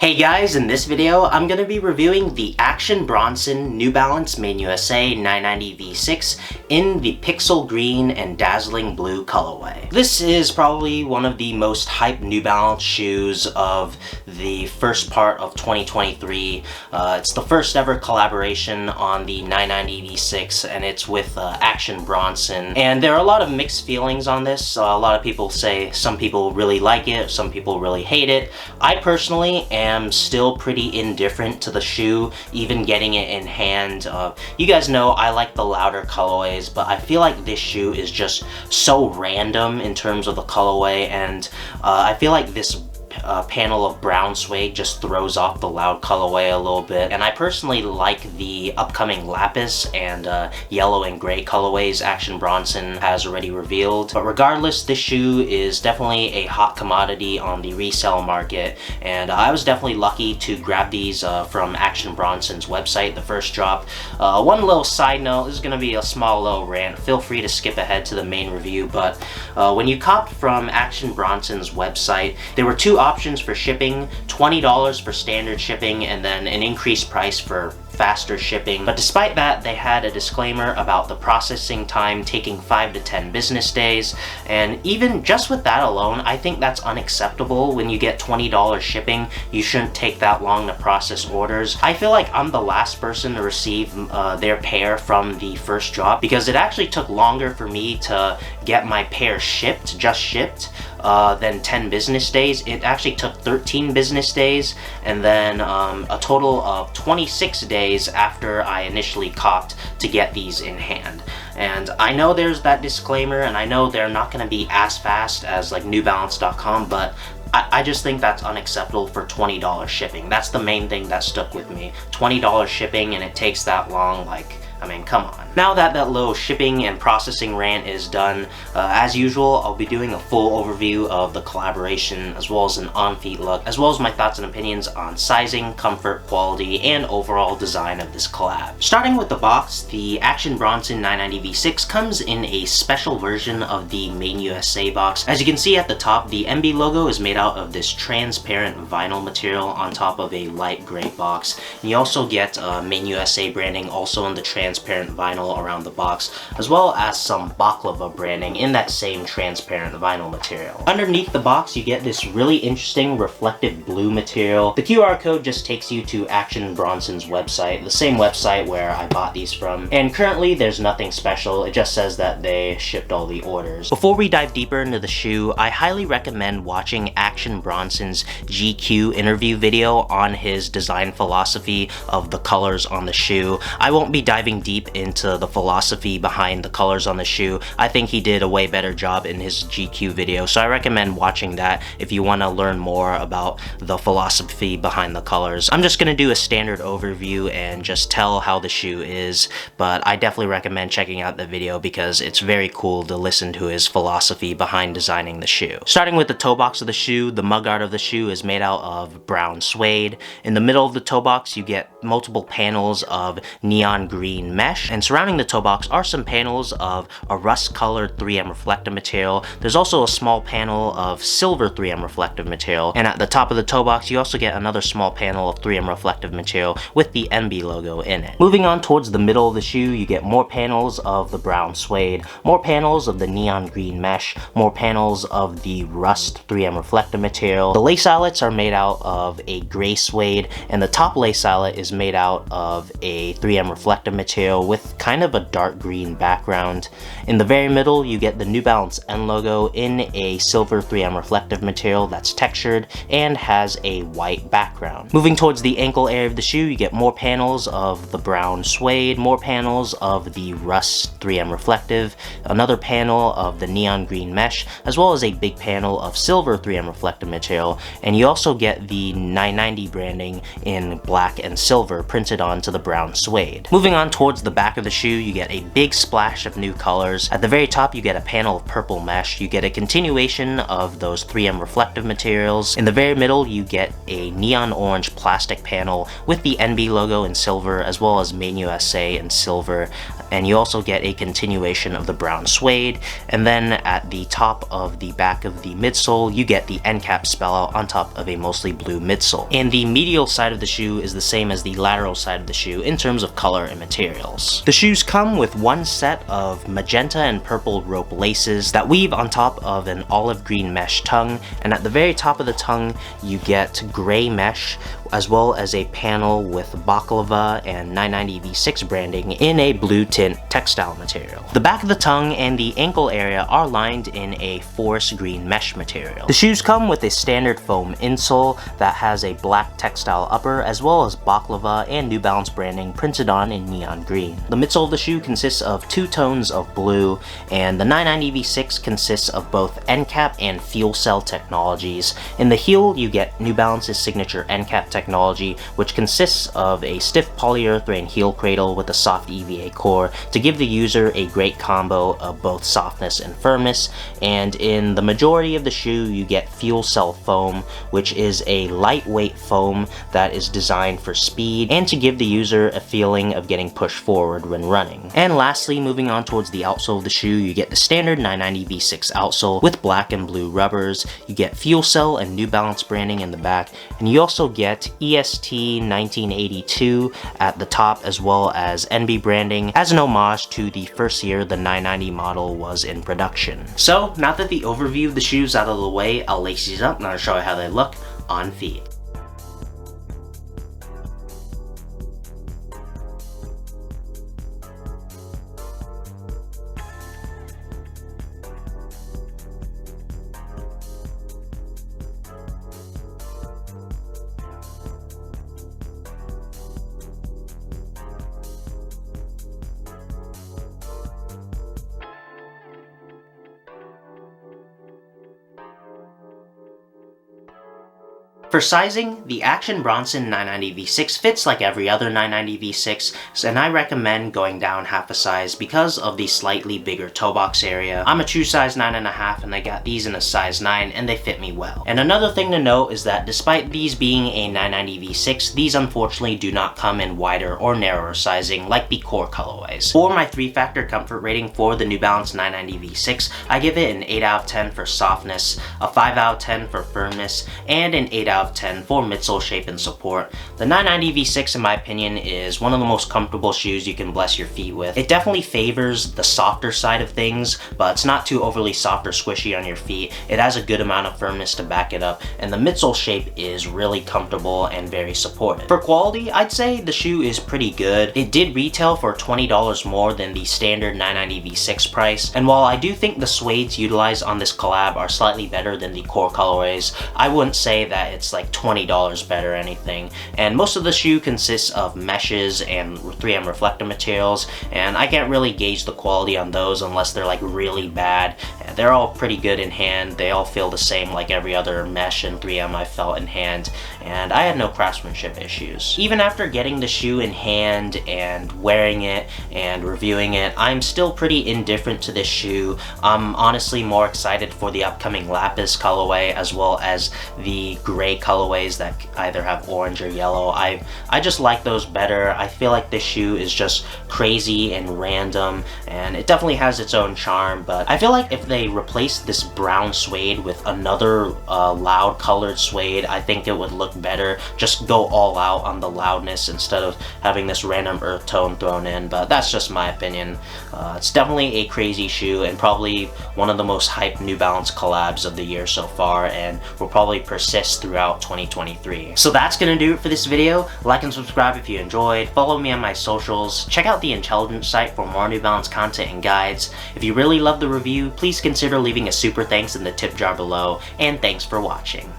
Hey guys, in this video, I'm going to be reviewing the Action Bronson New Balance Made in USA 990V6 in the Pixel Green and Dazzling Blue colorway. This is probably one of the most hyped New Balance shoes of the first part of 2023. It's the first ever collaboration on the 990V6 and it's with Action Bronson. And there are a lot of mixed feelings on this. A lot of people say some people really like it, some people really hate it. I personally am still pretty indifferent to the shoe, even getting it in hand. You guys know I like the louder colorways, but I feel like this shoe is just so random in terms of the colorway, and I feel like this panel of brown suede just throws off the loud colorway a little bit. And I personally like the upcoming lapis and yellow and gray colorways Action Bronson has already revealed. But regardless, this shoe is definitely a hot commodity on the resale market, and I was definitely lucky to grab these from Action Bronson's website, the first drop. One little side note, this is going to be a small little rant, feel free to skip ahead to the main review, but when you copped from Action Bronson's website, there were two options for shipping: $20 for standard shipping and then an increased price for faster shipping. But despite that, they had a disclaimer about the processing time taking 5 to 10 business days, and even just with that alone, I think that's unacceptable. When you get $20 shipping, you shouldn't take that long to process orders. I feel like I'm the last person to receive their pair from the first drop, because it actually took longer for me to get my pair shipped, just shipped, than 10 business days. It actually took 13 business days, and then a total of 26 days after I initially copped to get these in hand. And I know there's that disclaimer, and I know they're not going to be as fast as like newbalance.com, but I just think that's unacceptable for $20 shipping. That's the main thing that stuck with me. $20 shipping and it takes that long, like, I mean, come on. Now that that little shipping and processing rant is done, as usual, I'll be doing a full overview of the collaboration, as well as an on-feet look, as well as my thoughts and opinions on sizing, comfort, quality, and overall design of this collab. Starting with the box, the Action Bronson 990V6 comes in a special version of the Made in USA box. As you can see at the top, the MB logo is made out of this transparent vinyl material on top of a light gray box. And you also get Made in USA branding also in the transparent vinyl around the box, as well as some baklava branding in that same transparent vinyl material. Underneath the box, you get this really interesting reflective blue material. The QR code just takes you to Action Bronson's website, the same website where I bought these from, and currently there's nothing special. It just says that they shipped all the orders. Before we dive deeper into the shoe, I highly recommend watching Action Bronson's GQ interview video on his design philosophy of the colors on the shoe. I won't be diving deep into the philosophy behind the colors on the shoe. I think he did a way better job in his GQ video, so I recommend watching that if you want to learn more about the philosophy behind the colors. I'm just going to do a standard overview and just tell how the shoe is, but I definitely recommend checking out the video because it's very cool to listen to his philosophy behind designing the shoe. Starting with the toe box of the shoe, the mudguard of the shoe is made out of brown suede. In the middle of the toe box, you get multiple panels of neon green mesh, and surrounding the toe box are some panels of a rust-colored 3M reflective material. There's also a small panel of silver 3M reflective material, and at the top of the toe box you also get another small panel of 3M reflective material with the MB logo in it. Moving on towards the middle of the shoe, you get more panels of the brown suede, more panels of the neon green mesh, more panels of the rust 3M reflective material. The lace eyelets are made out of a gray suede, and the top lace eyelet is made out of a 3M reflective material with kind of a dark green background. In the very middle, you get the New Balance N logo in a silver 3M reflective material that's textured and has a white background. Moving towards the ankle area of the shoe, you get more panels of the brown suede, more panels of the rust 3M reflective, another panel of the neon green mesh, as well as a big panel of silver 3M reflective material, and you also get the 990 branding in black and silver printed onto the brown suede. Moving on towards the back of the shoe, you get a big splash of new colors. At the very top, you get a panel of purple mesh. You get a continuation of those 3M reflective materials. In the very middle, you get a neon orange plastic panel with the NB logo in silver, as well as Made in USA in silver. and you also get a continuation of the brown suede, and then at the top of the back of the midsole you get the end cap spell out on top of a mostly blue midsole. And the medial side of the shoe is the same as the lateral side of the shoe in terms of color and materials. The shoes come with one set of magenta and purple rope laces that weave on top of an olive green mesh tongue, and at the very top of the tongue you get gray mesh as well as a panel with baklava and M990 V6 branding in a blue tint textile material. The back of the tongue and the ankle area are lined in a forest green mesh material. The shoes come with a standard foam insole that has a black textile upper as well as baklava and New Balance branding printed on in neon green. The midsole of the shoe consists of two tones of blue, and the M990 V6 consists of both end cap and fuel cell technologies. In the heel you get New Balance's signature end cap technology, which consists of a stiff polyurethane heel cradle with a soft EVA core to give the user a great combo of both softness and firmness. And in the majority of the shoe you get fuel cell foam, which is a lightweight foam that is designed for speed and to give the user a feeling of getting pushed forward when running. And lastly, moving on towards the outsole of the shoe, you get the standard M990 V6 outsole with black and blue rubbers. You get fuel cell and New Balance branding in the back, and you also get EST 1982 at the top as well as NB branding as an homage to the first year the M990 model was in production. So now that the overview of the shoes out of the way, I'll lace these up and I'll show you how they look on feet. For sizing, the Action Bronson M990 V6 fits like every other M990 V6, and I recommend going down half a size because of the slightly bigger toe box area. I'm a true size 9.5 and I got these in a size 9 and they fit me well. And another thing to note is that despite these being a M990 V6, these unfortunately do not come in wider or narrower sizing like the core colorways. For my 3-factor comfort rating for the New Balance M990 V6, I give it an 8 out of 10 for softness, a 5 out of 10 for firmness, and an 8 out of 10 for midsole shape and support. The M990 V6 in my opinion is one of the most comfortable shoes you can bless your feet with. It definitely favors the softer side of things, but it's not too overly soft or squishy on your feet. It has a good amount of firmness to back it up, and the midsole shape is really comfortable and very supportive. For quality, I'd say the shoe is pretty good. It did retail for $20 more than the standard M990 V6 price, and while I do think the suedes utilized on this collab are slightly better than the core colorways, I wouldn't say that it's like $20 better or anything. And most of the shoe consists of meshes and 3M reflector materials, and I can't really gauge the quality on those unless they're like really bad. They're all pretty good in hand. They all feel the same like every other mesh and 3M I felt in hand, and I had no craftsmanship issues. Even after getting the shoe in hand and wearing it and reviewing it, I'm still pretty indifferent to this shoe. I'm honestly more excited for the upcoming Lapis colorway as well as the gray colorways that either have orange or yellow. I just like those better. I feel like this shoe is just crazy and random, and it definitely has its own charm, but I feel like if they replace this brown suede with another loud colored suede, I think it would look better. Just go all out on the loudness instead of having this random earth tone thrown in, but that's just my opinion. It's definitely a crazy shoe and probably one of the most hyped New Balance collabs of the year so far, and will probably persist throughout 2023. So that's gonna do it for this video. Like and subscribe if you enjoyed. Follow me on my socials. Check out the Intelligence site for more New Balance content and guides. If you really love the review, please consider leaving a super thanks in the tip jar below, and thanks for watching.